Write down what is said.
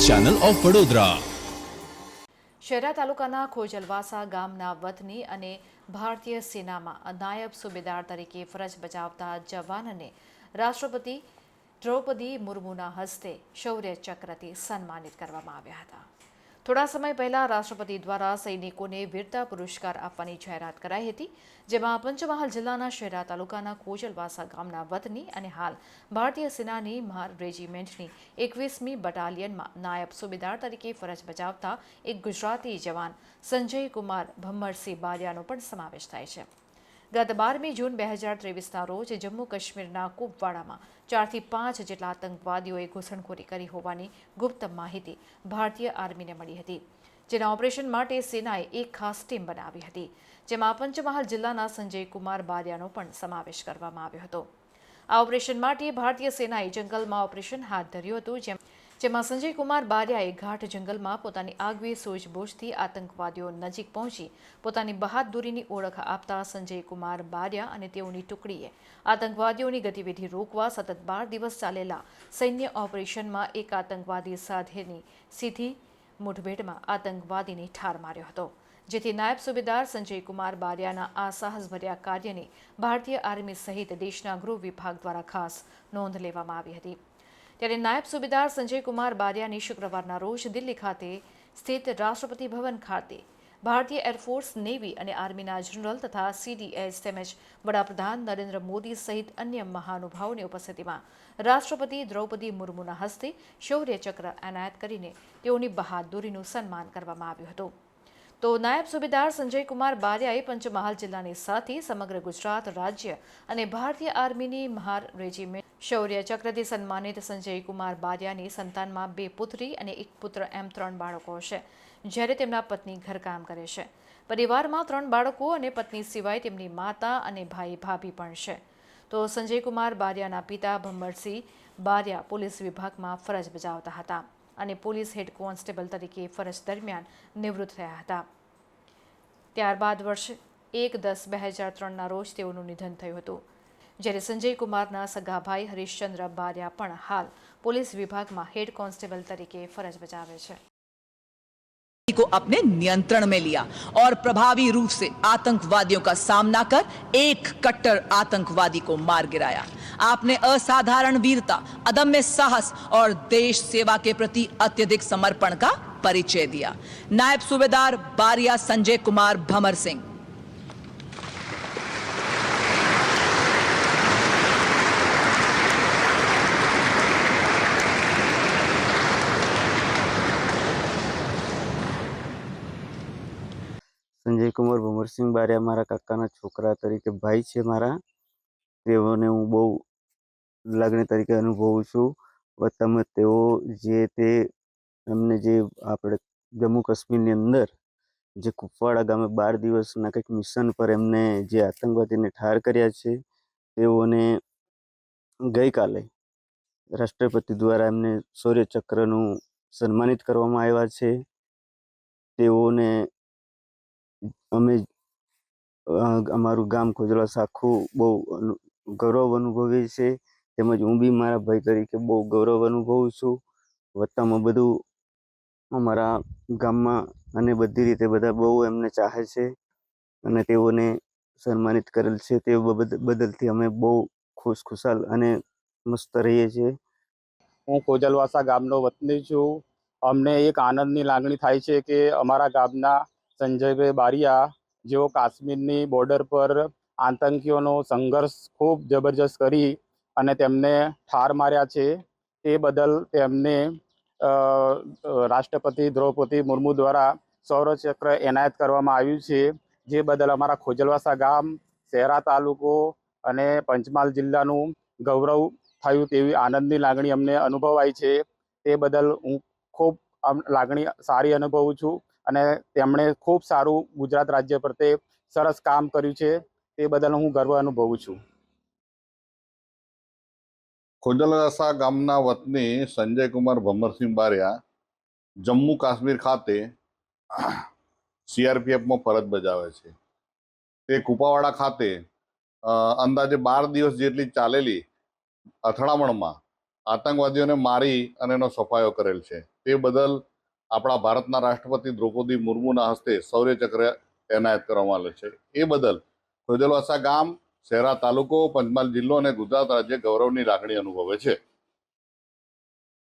Channel of Vadodara. Shehera તાલુકાના ખોજલવાસા ગામના વતની અને ભારતીય સેનામાં નાયબ સુબેદાર તરીકે ફરજ બજાવતા જવાનને રાષ્ટ્રપતિ દ્રૌપદી મુર્મુના હસ્તે શૌર્ય ચક્રથી સન્માનિત કરવામાં આવ્યા હતા। થોડા સમય પહેલા રાષ્ટ્રપતિ દ્વારા સૈનિકોને વીરતા પુરસ્કાર આપવાની જાહેરાત કરાઈ હતી, જેમાં પંચમહાલ જિલ્લાના શહેરા તાલુકાના ખોજલવાસા ગામના વતની અને હાલ ભારતીય સેનાની મહાર રેજિમેન્ટની 21મી બટાલિયનમાં નાયબ સુબેદાર તરીકે ફરજ બજાવતા એક ગુજરાતી જવાન સંજય કુમાર ભમ્મરસિંહ બારિયાનો પણ સમાવેશ થાય છે। ગત 12મી જૂન 2023ના રોજ જમ્મુ કાશ્મીરના કુપવાડામાં 4 થી 5 જેટલા આતંકવાદીઓએ ઘૂસણખોરી કરી હોવાની ગુપ્ત માહિતી ભારતીય આર્મીને મળી હતી, જેના ઓપરેશન માટે સેનાએ એક ખાસ ટીમ બનાવી હતી, જેમાં પંચમહાલ જિલ્લાના સંજય કુમાર બારિયાનો પણ સમાવેશ કરવામાં આવ્યો હતો। આ ઓપરેશન માટે ભારતીય સેનાએ જંગલમાં ઓપરેશન હાથ ધર્યું હતું, જેમાં સંજય કુમાર બારિયાએ ઘાટ જંગલમાં પોતાની આગવી સૂઝબૂછથી આતંકવાદીઓ નજીક પહોંચી પોતાની બહાદુરીની ઓળખ આપતા સંજય કુમાર બારિયા અને તેઓની ટુકડીએ આતંકવાદીઓની ગતિવિધિ રોકવા સતત 12 દિવસ ચાલેલા સૈન્ય ઓપરેશનમાં એક આતંકવાદી સાથેની સીધી મુઠભેડમાં આતંકવાદીને ઠાર માર્યો હતો, જેથી નાયબ સુબેદાર સંજય કુમાર બારિયાના આ સાહસભર્યા કાર્યની ભારતીય આર્મી સહિત દેશના ગૃહ વિભાગ દ્વારા ખાસ નોંધ લેવામાં આવી હતી। ત્યારે નાયબ સુબેદાર સંજય કુમાર બારિયાની શુક્રવારના રોજ દિલ્હી ખાતે સ્થિત રાષ્ટ્રપતિ ભવન ખાતે ભારતીય એરફોર્સ, નેવી અને આર્મીના જનરલ તથા CDS તેમજ વડાપ્રધાન નરેન્દ્ર મોદી સહિત અન્ય મહાનુભાવોની ઉપસ્થિતિમાં રાષ્ટ્રપતિ દ્રૌપદી મુર્મુના હસ્તે શૌર્ય ચક્ર એનાયત કરીને તેઓની બહાદુરીનું સન્માન કરવામાં આવ્યું હતું। તો નાયબ સુબેદાર સંજય કુમાર બારિયાએ પંચમહાલ જિલ્લાની સાથે સમગ્ર ગુજરાત રાજ્ય અને ભારતીય આર્મીની મહાર રેજિમેન્ટ શૌર્ય ચક્રથી સન્માનિત સંજય કુમાર બારિયાની સંતાનમાં 2 પુત્રી અને 1 પુત્ર એમ 3 બાળકો છે, જ્યારે તેમના પત્ની ઘરકામ કરે છે। પરિવારમાં 3 બાળકો અને પત્ની સિવાય તેમની માતા અને ભાઈ ભાભી પણ છે। તો સંજય કુમાર બારિયાના પિતા ભમ્મરસિંહ બારિયા પોલીસ વિભાગમાં ફરજ બજાવતા હતા અને પોલીસ હેડ કોન્સ્ટેબલ તરીકે ફરજ દરમિયાન નિવૃત્ત થયા હતા। ત્યારબાદ વર્ષ 1-10-2003ના રોજ તેઓનું નિધન થયું હતું, જ્યારે સંજય કુમારના સગા ભાઈ હરીશચંદ્ર બારિયા પણ હાલ પોલીસ વિભાગમાં હેડ કોન્સ્ટેબલ તરીકે ફરજ બજાવે છે। को अपने नियंत्रण में लिया और प्रभावी रूप से आतंकवादियों का सामना कर एक कट्टर आतंकवादी को मार गिराया। आपने असाधारण वीरता, अदम्य साहस और देश सेवा के प्रति अत्यधिक समर्पण का परिचय दिया। नायब सूबेदार बारिया संजय कुमार भमर सिंह। संजय कुमार भमरसिंह बारिया मारा काकाना छोकरा तरीके भाई छे मारा, तेओने हूँ बहु लागणी तरीके अनुभवुं छुं। वत्तामां तेओ जे ते अमने जे आपणे जम्मू काश्मीरनी अंदर जे कुपवाड़ा गामे 12 दिवसना कंईक मिशन पर एमने जे आतंकवादीने ठार कर्या छे, तेओने गई काले राष्ट्रपति द्वारा एमने शौर्य चक्रनु सन्मानित करवामां आव्या छे। तेओने अमे अमारू गाम खोजलवासा आखुं बहु गौरव अनुभवे छे, तेमज हूँ बी मारा भाई तरीके बहु गौरव अनुभवुं छुं। वत्तामां बधुं अमारा गाममां अने बधी रीते बधा बहु एमने चाहे छे अने तेओने सन्मानित करेल छे, ते बदलथी अमे बहु खुशखुशाल अने मस्त रहीए छीए। हूँ खोजलवासा गामनो वतनी छुं। अमने एक आनंदनी लागणी थाय छे के अमारा गामना संजयभाई बारिया जो काश्मीरनी बॉर्डर पर आतंकीओनो संघर्ष खूब जबरदस्त करी अने तेमने ठार मार्या छे, ते बदल तेमने राष्ट्रपति द्रौपदी मुर्मू द्वारा शौर्य चक्र एनायत करवामां आव्युं छे, जे बदल अमारा खोजलवासा गाम, शहेरा तालुको अने पंचमहाल जिल्लानुं गौरव थयुं तेवी आनंदनी लागणी अमने अनुभवाय छे। ते बदल हूँ खूब लागणी सारी अनुभवुं छुं અને તેમણે ખૂબ સારું ગુજરાત રાજ્ય પ્રત્યે સરસ કામ કર્યું છે, તે બદલ હું ગર્વ અનુભવું છું। ખોજલવાસા ગામના વતની સંજય કુમાર ભમરસિંહ બારિયા જમ્મુ કાશ્મીર ખાતે CRPFમાં ફરજ બજાવે છે। તે કુપાવાડા ખાતે અંદાજે 12 દિવસ જેટલી ચાલેલી અથડામણમાં આતંકવાદીઓને મારી અને એનો સફાયો કરેલ છે. તે બદલ આપણા ભારતના રાષ્ટ્રપતિ દ્રૌપદી મુર્મુના હસ્તે શૌર્ય ચક્ર એનાયત કરવામાં આવેલ છે. એ બદલ ખોજલવાસા ગામ, શહેરા તાલુકો, પંચમહાલ જિલ્લો અને ગુજરાત રાજ્ય ગૌરવની લાગણી અનુભવે છે.